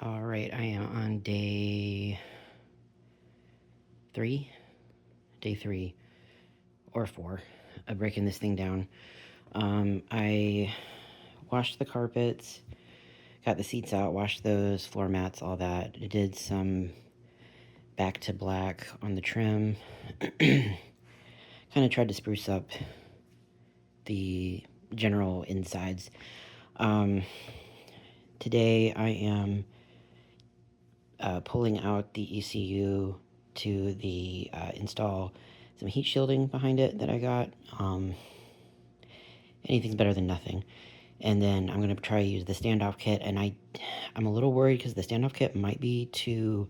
All right, I am on day three or four of breaking this thing down. I washed the carpets, got the seats out, washed those floor mats, all that. I did some back to black on the trim. Kind of tried to spruce up the general insides. Today I am pulling out the ECU to install some heat shielding behind it that I got. Anything's better than nothing. And then I'm going to try to use the standoff kit, and I'm a little worried because the standoff kit might be too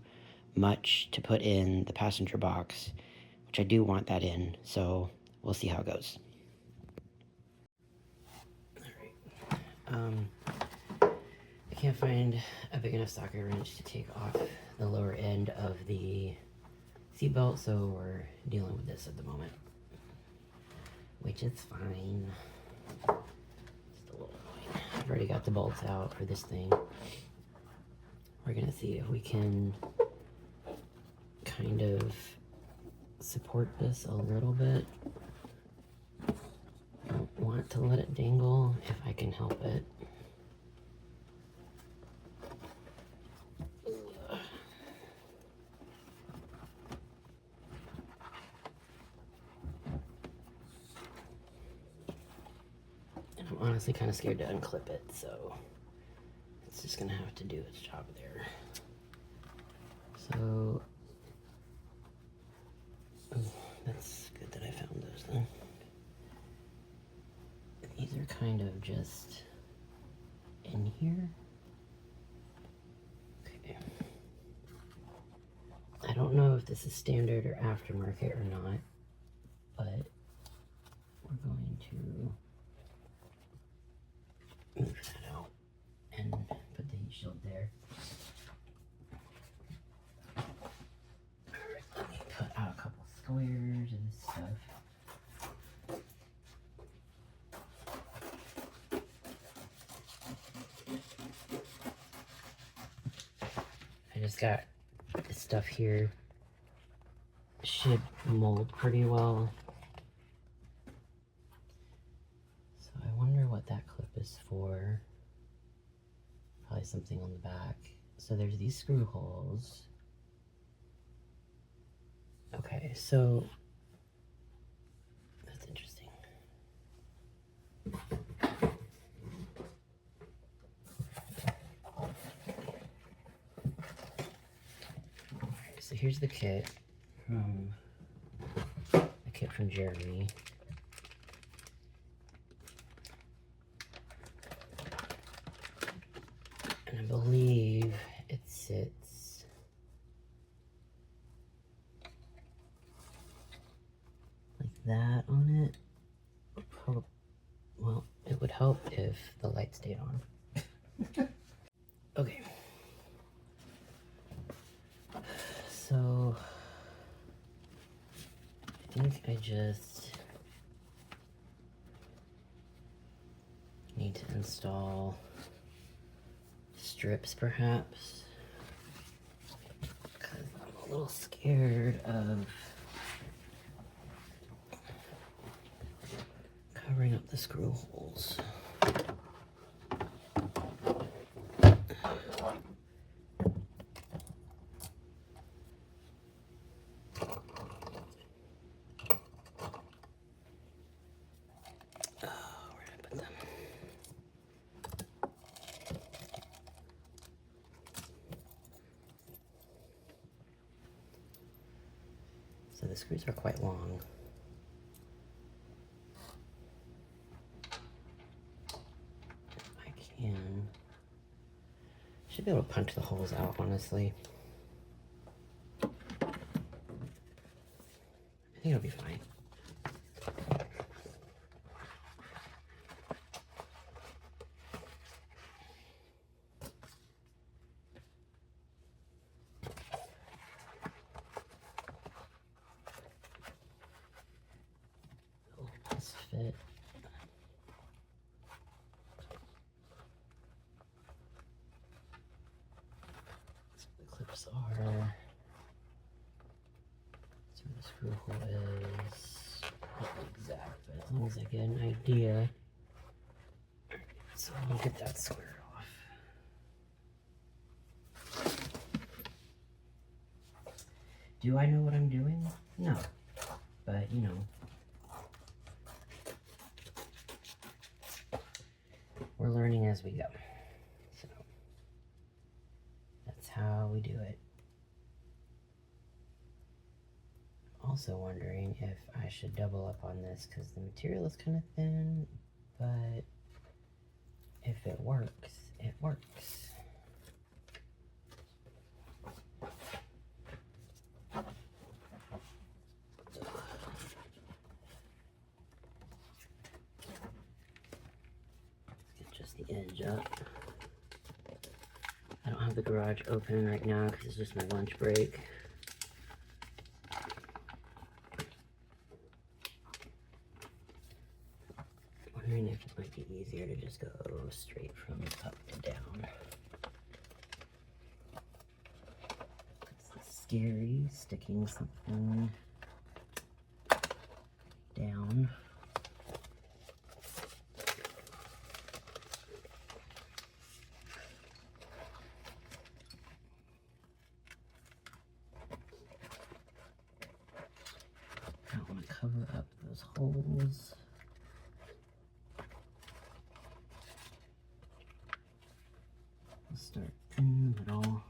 much to put in the passenger box, which I do want that in, so we'll see how it goes. Alright, I can't find a big enough socket wrench to take off the lower end of the seatbelt, so we're dealing with this at the moment, which is fine. Just a little annoying. I've already got the bolts out for this thing. We're gonna see if we can kind of support this a little bit. I don't want to let it dangle if I can help it. And I'm honestly kind of scared to unclip it, so it's just gonna have to do its job there. So that's good that I found those then. These are kind of just in here. Okay. I don't know if this is standard or aftermarket or not, but we're going to move that out and put the heat shield there. Alright, let me put out a couple squares and stuff. I just got this stuff here. Should mold pretty well. So I wonder what that clip is for. Probably something on the back. So there's these screw holes. Okay, so that's interesting. Alright, so here's the kit from Jeremy. And I believe it sits like that on it. Well, it would help if the light stayed on. Okay. So I think I just need to install strips perhaps, because I'm a little scared of covering up the screw holes. So the screws are quite long. I should be able to punch the holes out, honestly. I think it'll be fine. This fit. screws are. So the screw hole is not exact, but as long as I get an idea. So I'll get that squared off. Do I know what I'm doing? No. But, you know. We're learning as we go. So, that's how we do it. Also wondering if I should double up on this because the material is kind of thin, but if it works, it works. The edge up. I don't have the garage open right now because it's just my lunch break. Wondering if it might be easier to just go straight from up to down. It's scary sticking something down. Cover up those holes. We'll start in the middle.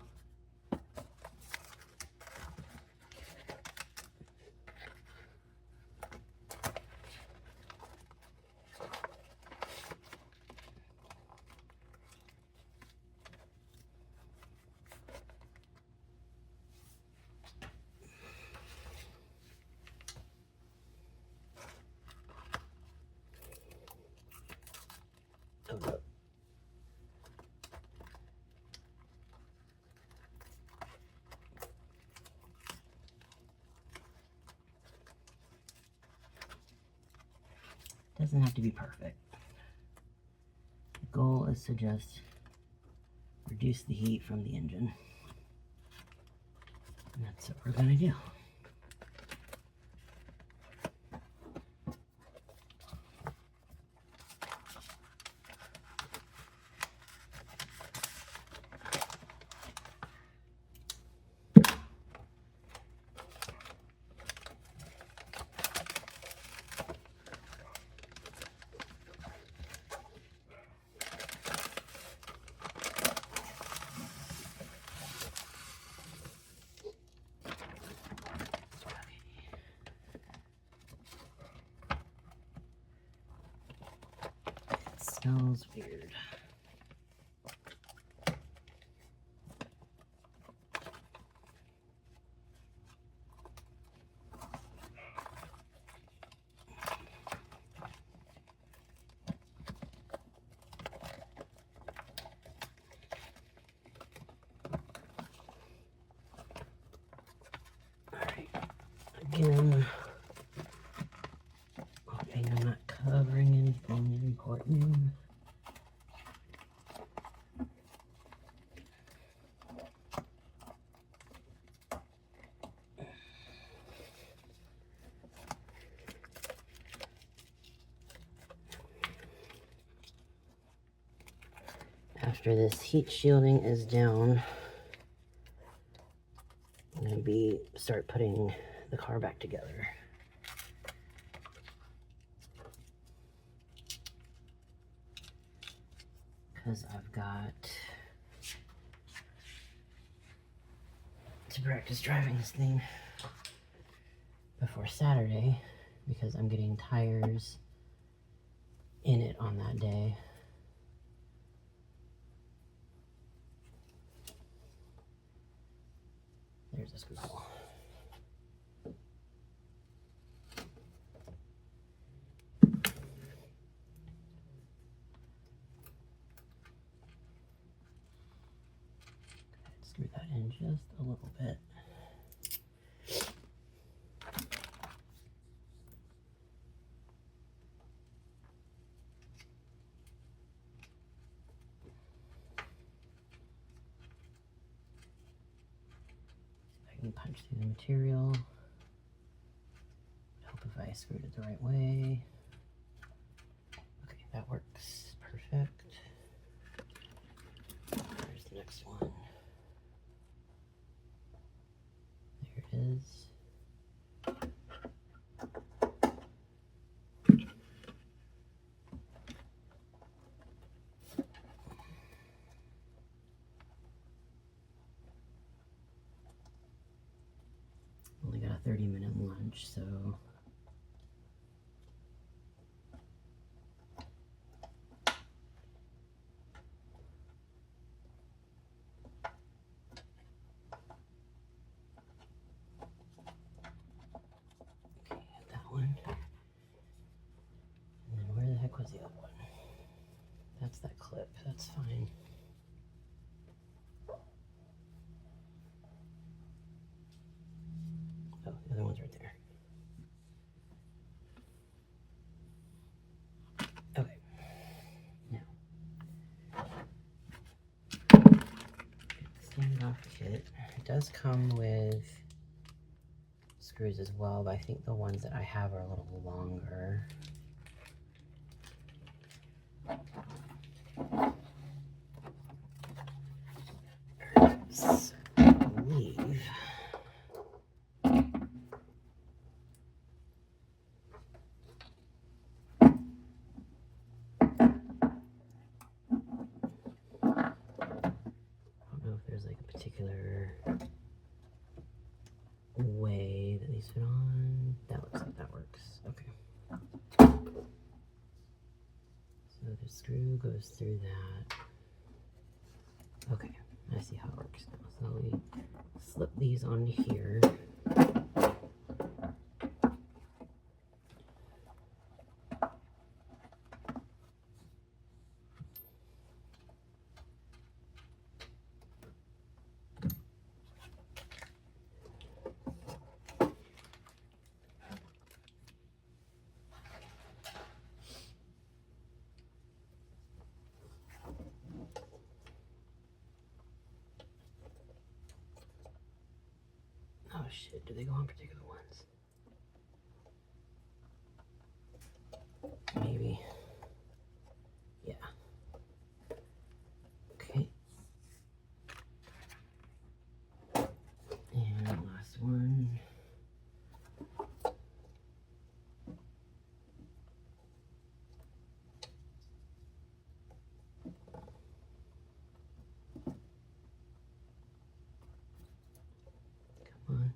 Doesn't have to be perfect. The goal is to just reduce the heat from the engine. And that's what we're gonna do. Smells weird. All right. Again, hoping I'm not covering anything important. After this heat shielding is down, I'm going to start putting the car back together. Because I've got to practice driving this thing before Saturday because I'm getting tires in it on that day. There's a screw hole. Screw that in just a little bit. I can punch through the material. Help if I screwed it the right way. Okay, that works perfect. There's the next one. There it is. Only got a 30-minute lunch, so was the other one? That's that clip. That's fine. Oh, the other one's right there. Okay. Now, standoff kit. It does come with screws as well, but I think the ones that I have are a little longer. I believe particular way that these fit on. That looks like that works. Okay. So the screw goes through that. Okay, I see how it works now. So we slip these onto here. Oh shit, do they go on particular ones? Maybe. Yeah. Okay. And last one. Come on.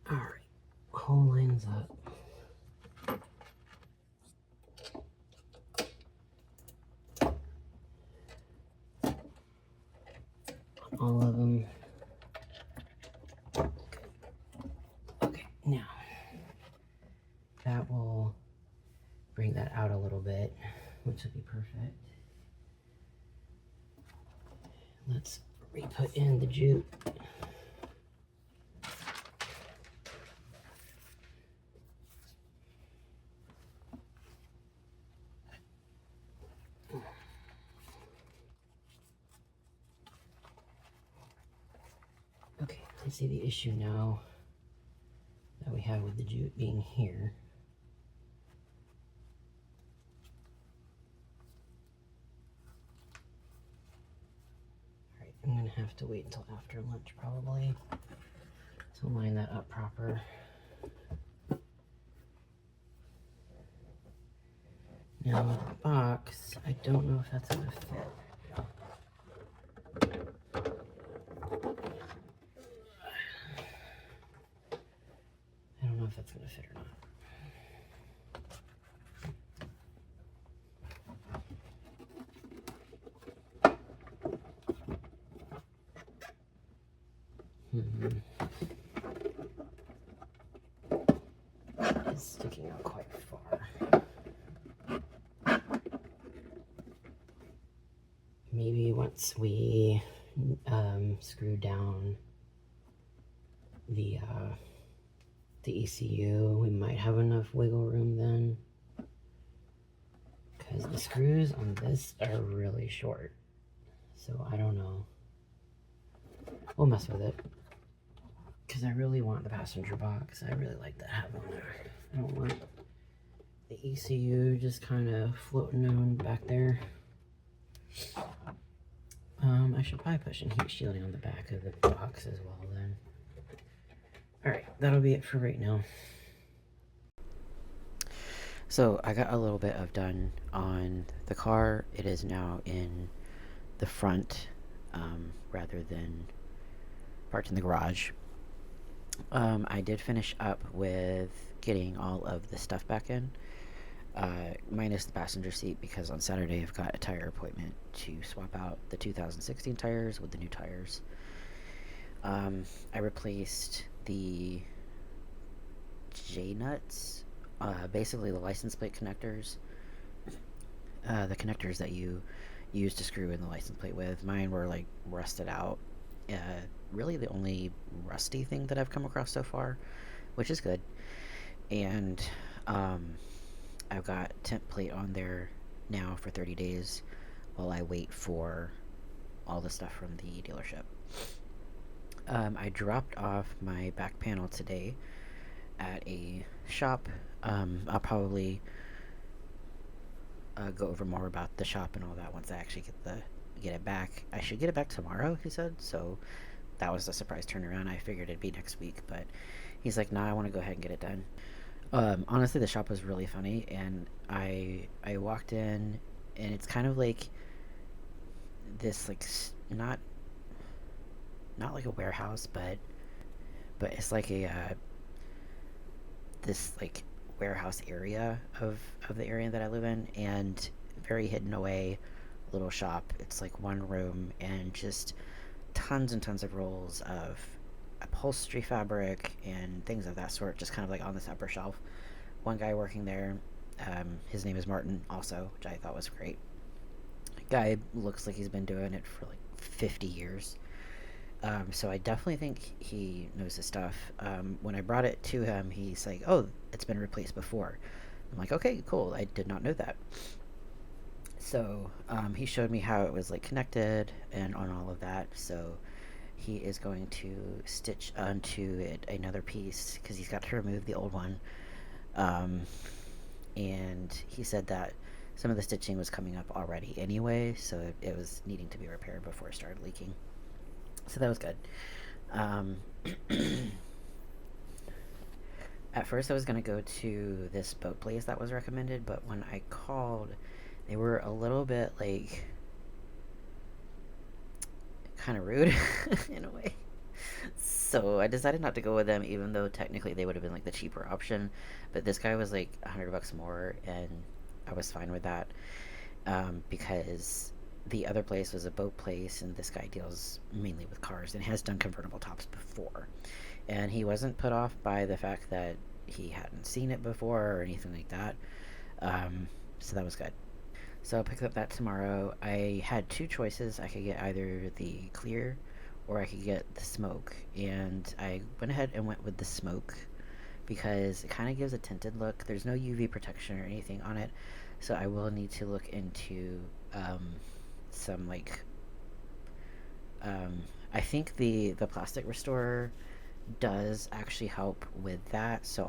Alright, whole lines up. All of them. Okay, now that will bring that out a little bit, which will be perfect. Let's re-put in the jute. Okay, I see the issue now that we have with the jute being here. Alright, I'm gonna have to wait until after lunch probably to line that up proper. Now the box, I don't know if that's gonna fit. I don't know if that's gonna fit or not. It's sticking out quite far. Maybe once we screw down the the ECU. We might have enough wiggle room then, because the screws on this are really short. So I don't know. We'll mess with it. Because I really want the passenger box. I really like that have on there. I don't want the ECU just kind of floating on back there. I should probably put some heat shielding on the back of the box as well then. Alright, that'll be it for right now. So I got a little bit of done on the car. It is now in the front rather than parked in the garage. I did finish up with getting all of the stuff back in, minus the passenger seat, because on Saturday I've got a tire appointment to swap out the 2016 tires with the new tires. I replaced the J-nuts, basically the license plate connectors, the connectors that you use to screw in the license plate with. Mine were like rusted out. Really the only rusty thing that I've come across so far, which is good. And I've got temp plate on there now for 30 days while I wait for all the stuff from the dealership. I dropped off my back panel today at a shop. I'll probably go over more about the shop and all that once I actually get it back. I should get it back tomorrow, he said, so that was a surprise turnaround. I figured it'd be next week, but he's like, nah, I want to go ahead and get it done. Honestly, the shop was really funny, and I walked in, and it's kind of like this, like, not like a warehouse, but it's like a this like warehouse area of the area that I live in, and very hidden away little shop. It's like one room and just tons and tons of rolls of upholstery fabric and things of that sort, just kind of like on this upper shelf. One guy working there, his name is Martin also, which I thought was great. Guy looks like he's been doing it for like 50 years. So I definitely think he knows his stuff. When I brought it to him, he's like, oh, it's been replaced before. I'm like, okay, cool. I did not know that. So he showed me how it was like connected and on all of that. So he is going to stitch onto it another piece because he's got to remove the old one. And he said that some of the stitching was coming up already anyway, so it was needing to be repaired before it started leaking. So that was good. At first I was going to go to this boat place that was recommended, but when I called, they were a little bit, like, kind of rude in a way. So I decided not to go with them, even though technically they would have been, like, the cheaper option. But this guy was, like, $100 more, and I was fine with that. Because the other place was a boat place, and this guy deals mainly with cars and has done convertible tops before. And he wasn't put off by the fact that he hadn't seen it before or anything like that. So that was good. So I'll pick up that tomorrow. I had two choices. I could get either the clear or I could get the smoke. And I went ahead and went with the smoke because it kind of gives a tinted look. There's no UV protection or anything on it. So I will need to look into some, like, I think the plastic restorer does actually help with that, so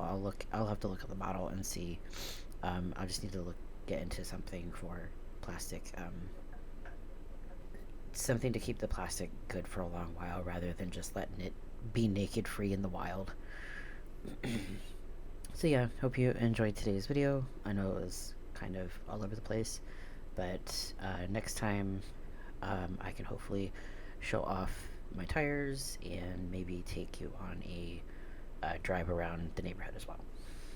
I'll have to look at the bottle and see. I'll just need to get into something for plastic, something to keep the plastic good for a long while rather than just letting it be naked free in the wild. So yeah, hope you enjoyed today's video. I know it was kind of all over the place, but next time I can hopefully show off my tires and maybe take you on a drive around the neighborhood as well.